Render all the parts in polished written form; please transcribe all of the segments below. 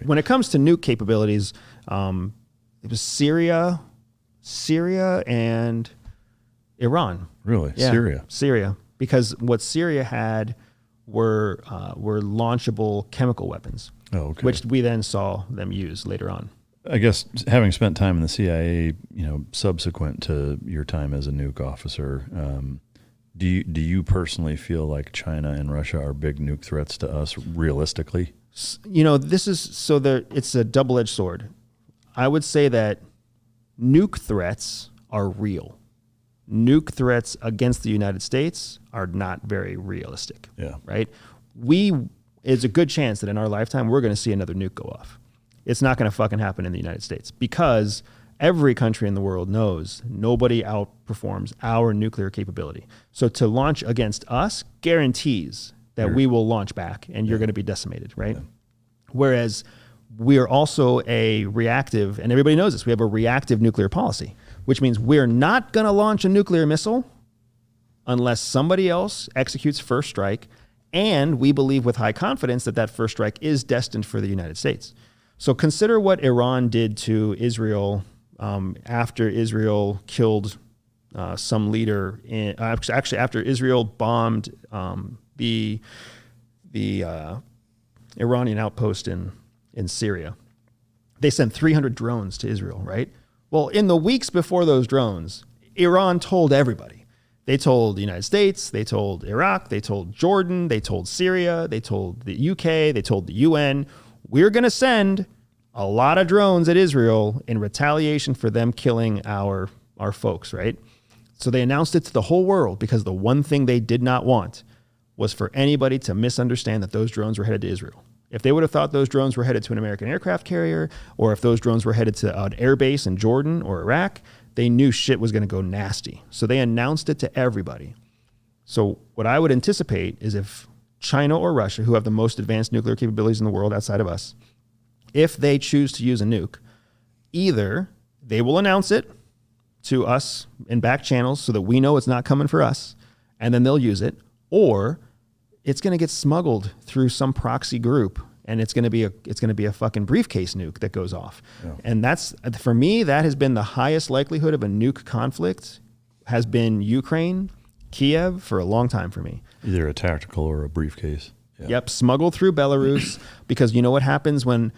When it comes to nuke capabilities, it was Syria, and Iran. Really? Yeah, Syria. Because what Syria had were launchable chemical weapons, which we then saw them use later on. I guess having spent time in the CIA, subsequent to your time as a nuke officer, do you personally feel like China and Russia are big nuke threats to us realistically? It's a double-edged sword. I would say that nuke threats are real. Nuke threats against the United States are not very realistic. Yeah. Right? It's a good chance that in our lifetime we're going to see another nuke go off. It's not going to fucking happen in the United States because every country in the world knows nobody outperforms our nuclear capability. So to launch against us guarantees that we will launch back and you're going to be decimated, right? Yeah. Whereas we are also a reactive, and everybody knows this, we have a reactive nuclear policy, which means we're not going to launch a nuclear missile unless somebody else executes first strike, and we believe with high confidence that that first strike is destined for the United States. So consider what Iran did to Israel after Israel killed some leader. Actually, after Israel bombed the Iranian outpost in Syria. They sent 300 drones to Israel, right? Well, in the weeks before those drones, Iran told everybody. They told the United States, they told Iraq, they told Jordan, they told Syria, they told the UK, they told the UN, we're going to send a lot of drones at Israel in retaliation for them killing our folks, right? So they announced it to the whole world because the one thing they did not want was for anybody to misunderstand that those drones were headed to Israel. If they would have thought those drones were headed to an American aircraft carrier, or if those drones were headed to an air base in Jordan or Iraq, they knew shit was going to go nasty. So they announced it to everybody. So what I would anticipate is if China or Russia, who have the most advanced nuclear capabilities in the world outside of us, if they choose to use a nuke, either they will announce it to us in back channels so that we know it's not coming for us, and then they'll use it, or it's going to get smuggled through some proxy group, and it's going to be a fucking briefcase nuke that goes off. Yeah. And that's, for me, that has been the highest likelihood of a nuke conflict, has been Ukraine, Kiev, for a long time for me. Either a tactical or a briefcase. Yeah. Yep, smuggled through Belarus, because you know what happens when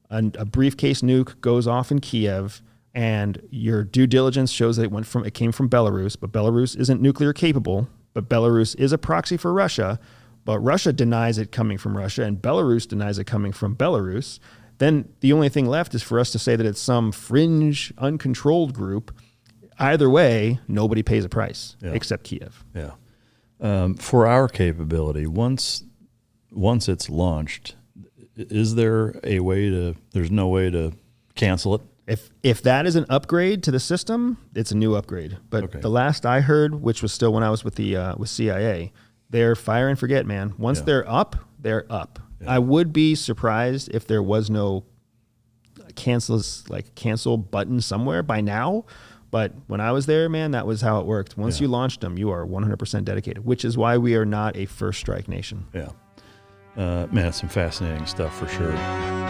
a briefcase nuke goes off in Kiev and your due diligence shows that it came from Belarus, but Belarus isn't nuclear capable, but Belarus is a proxy for Russia, but Russia denies it coming from Russia and Belarus denies it coming from Belarus, then the only thing left is for us to say that it's some fringe, uncontrolled group. Either way, nobody pays a price except Kiev. Yeah. For our capability, once it's launched, is there a way there's no way to cancel it? If that is an upgrade to the system, it's a new upgrade. But the last I heard, which was still when I was with CIA, they're fire and forget, man. Once they're up, they're up. Yeah. I would be surprised if there was no cancel button somewhere by now. But when I was there, man, that was how it worked. Once you launched them, you are 100% dedicated, which is why we are not a first strike nation. Yeah. Man, it's some fascinating stuff for sure.